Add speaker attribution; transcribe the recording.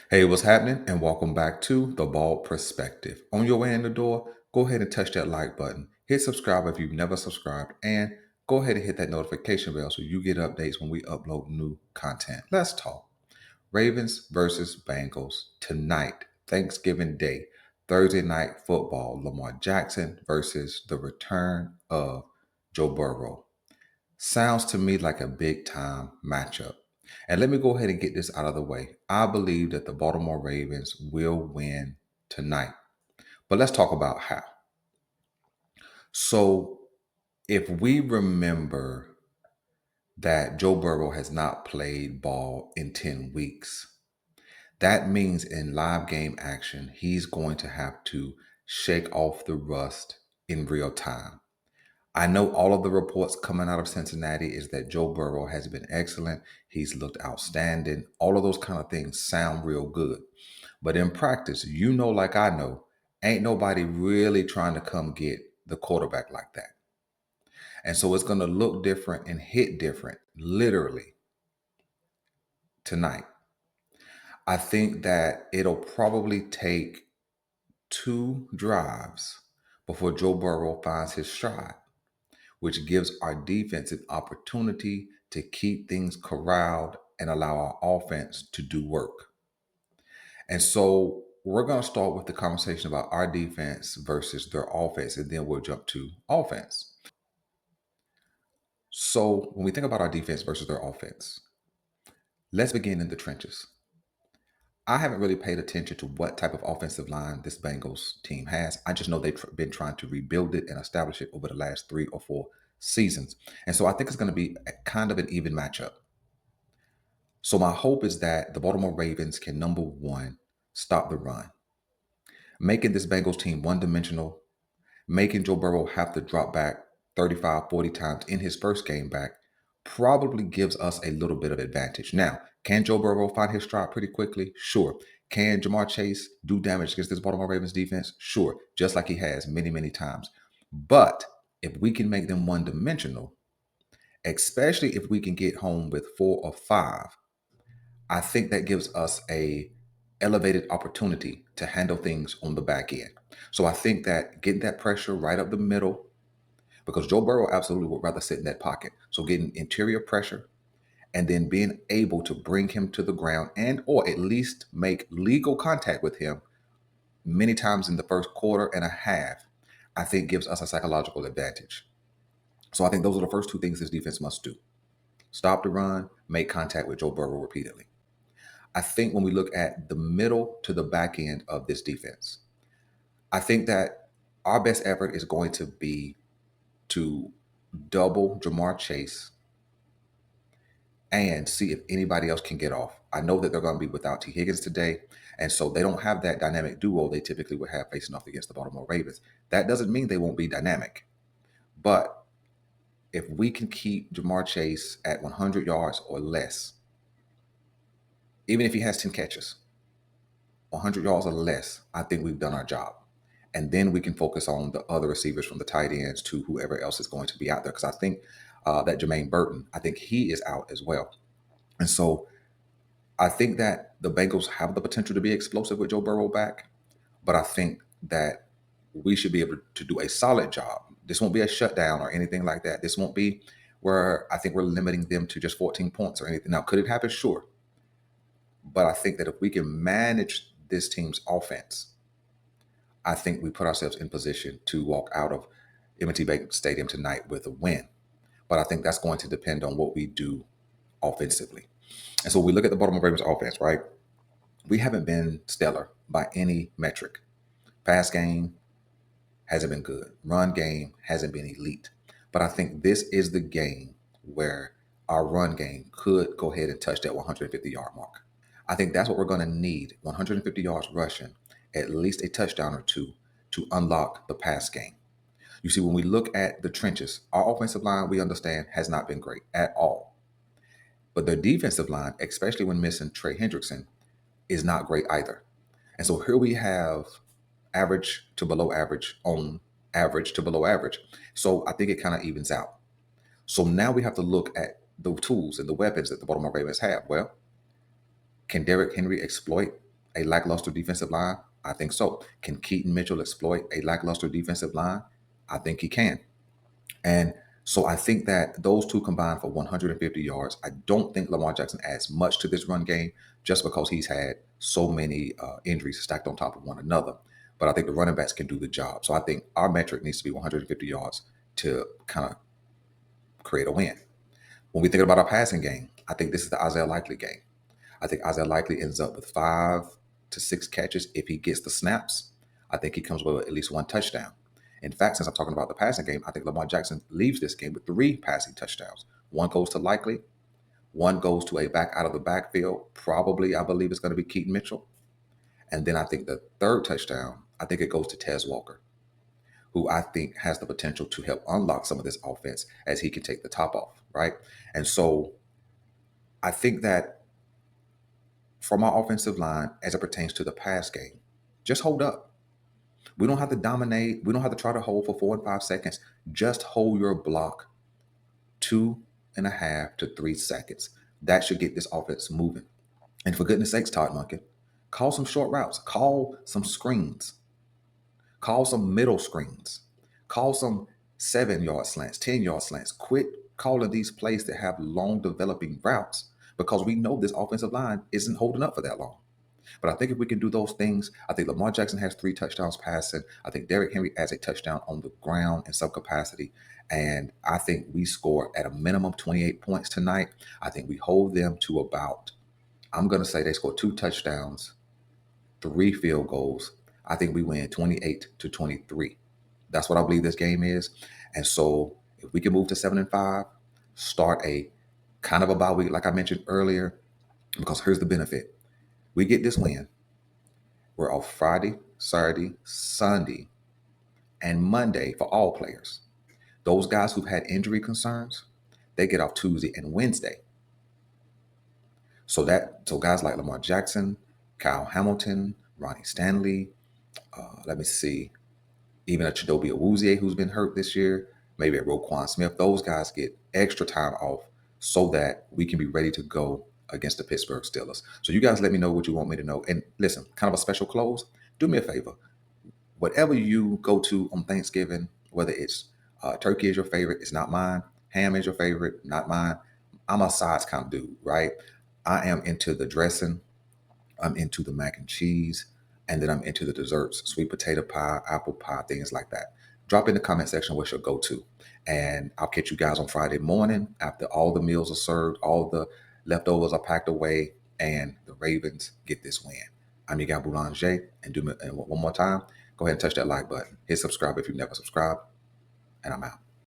Speaker 1: Hey, what's happening? And welcome back to The Bald Perspective. On your way in the door, go ahead and touch that like button. Hit subscribe if you've never subscribed, and go ahead and hit that notification bell so you get updates when we upload new content. Let's talk. Ravens versus Bengals tonight, Thanksgiving Day, Thursday night football. Lamar Jackson versus the return of Joe Burrow. Sounds to me like a big time matchup. And let me go ahead and get this out of the way. I believe that the Baltimore Ravens will win tonight. But let's talk about how. So, if we remember that Joe Burrow has not played ball in 10 weeks, that means in live game action, he's going to have to shake off the rust in real time. I know all of the reports coming out of Cincinnati is that Joe Burrow has been excellent. He's looked outstanding. All of those kind of things sound real good. But in practice, like I know, ain't nobody really trying to come get the quarterback like that. And so it's going to look different and hit different, literally, tonight. I think that it'll probably take 2 drives before Joe Burrow finds his stride, which gives our defense an opportunity to keep things corralled and allow our offense to do work. And so we're going to start with the conversation about our defense versus their offense, and then we'll jump to offense. So when we think about our defense versus their offense, let's begin in the trenches. I haven't really paid attention to what type of offensive line this Bengals team has. I just know they've been trying to rebuild it and establish it over the last 3 or 4 seasons. And so I think it's going to be kind of an even matchup. So my hope is that the Baltimore Ravens can, number one, stop the run, making this Bengals team one-dimensional, making Joe Burrow have to drop back 35, 40 times in his first game back probably gives us a little bit of advantage. Now, can Joe Burrow find his stride pretty quickly? Sure. Can Jamar Chase do damage against this Baltimore Ravens defense? Sure, just like he has many, many times. But if we can make them one-dimensional, especially if we can get home with 4 or 5, I think that gives us a elevated opportunity to handle things on the back end. So I think that getting that pressure right up the middle, because Joe Burrow absolutely would rather sit in that pocket. So getting interior pressure and then being able to bring him to the ground and or at least make legal contact with him many times in the first quarter and a half, I think gives us a psychological advantage. So I think those are the first 2 things this defense must do. Stop the run, make contact with Joe Burrow repeatedly. I think when we look at the middle to the back end of this defense, I think that our best effort is going to be to double Jamar Chase and see if anybody else can get off. I know that they're going to be without T. Higgins today, and so they don't have that dynamic duo they typically would have facing off against the Baltimore Ravens. That doesn't mean they won't be dynamic, but if we can keep Jamar Chase at 100 yards or less, even if he has 10 catches, 100 yards or less, I think we've done our job. And then we can focus on the other receivers from the tight ends to whoever else is going to be out there. Because I think that Jermaine Burton, I think he is out as well. And so I think that the Bengals have the potential to be explosive with Joe Burrow back. But I think that we should be able to do a solid job. This won't be a shutdown or anything like that. This won't be where I think we're limiting them to just 14 points or anything. Now, could it happen? Sure. But I think that if we can manage this team's offense, I think we put ourselves in position to walk out of M&T Bank Stadium tonight with a win. But I think that's going to depend on what we do offensively. And so we look at the Baltimore Ravens offense, right? We haven't been stellar by any metric. Pass game hasn't been good. Run game hasn't been elite. But I think this is the game where our run game could go ahead and touch that 150-yard mark. I think that's what we're going to need, 150 yards rushing, at least a touchdown or 2 to unlock the pass game. You see, when we look at the trenches, our offensive line, we understand, has not been great at all. But their defensive line, especially when missing Trey Hendrickson, is not great either. And so here we have average to below average on average to below average. So I think it kind of evens out. So now we have to look at the tools and the weapons that the Baltimore Ravens have. Well, can Derrick Henry exploit a lackluster defensive line? I think so. Can Keaton Mitchell exploit a lackluster defensive line? I think he can. And so I think that those two combined for 150 yards. I don't think Lamar Jackson adds much to this run game just because he's had so many injuries stacked on top of one another. But I think the running backs can do the job. So I think our metric needs to be 150 yards to kind of create a win. When we think about our passing game, I think this is the Isaiah Likely game. I think Isaiah Likely ends up with 5 to 6 catches if he gets the snaps. I think he comes with at least one touchdown. In fact, since I'm talking about the passing game, I think Lamar Jackson leaves this game with 3 passing touchdowns. One goes to Likely, one goes to a back out of the backfield. Probably, I believe it's going to be Keaton Mitchell. And then I think the third touchdown, I think it goes to Tez Walker, who I think has the potential to help unlock some of this offense as he can take the top off, right? And so I think that from our offensive line, as it pertains to the pass game, just hold up. We don't have to dominate. We don't have to try to hold for 4 and 5 seconds. Just hold your block 2.5 to 3 seconds. That should get this offense moving. And for goodness sakes, Todd Monken, call some short routes. Call some screens. Call some middle screens. Call some 7-yard slants, 10-yard slants. Quit calling these plays that have long developing routes because we know this offensive line isn't holding up for that long. But I think if we can do those things, I think Lamar Jackson has 3 touchdowns passing. I think Derrick Henry has a touchdown on the ground in some capacity. And I think we score at a minimum 28 points tonight. I think we hold them to about, I'm going to say they score 2 touchdowns, 3 field goals. I think we win 28-23. That's what I believe this game is. And so if we can move to 7-5, start a kind of a bye week, like I mentioned earlier, because here's the benefit. We get this win. We're off Friday, Saturday, Sunday, and Monday for all players. Those guys who've had injury concerns, they get off Tuesday and Wednesday. So guys like Lamar Jackson, Kyle Hamilton, Ronnie Stanley, let me see, even a Chidobe Awuzie who's been hurt this year, maybe a Roquan Smith, those guys get extra time off so that we can be ready to go against the Pittsburgh Steelers. So you guys let me know what you want me to know. And listen, kind of a special close, do me a favor. Whatever you go to on Thanksgiving, whether it's turkey is your favorite, it's not mine. Ham is your favorite, not mine. I'm a sides kind of dude, right? I am into the dressing. I'm into the mac and cheese. And then I'm into the desserts, sweet potato pie, apple pie, things like that. Drop in the comment section what's your go-to. And I'll catch you guys on Friday morning after all the meals are served, all the leftovers are packed away, and the Ravens get this win. I'm your guy Boulanger, and one more time, go ahead and touch that like button. Hit subscribe if you've never subscribed, and I'm out.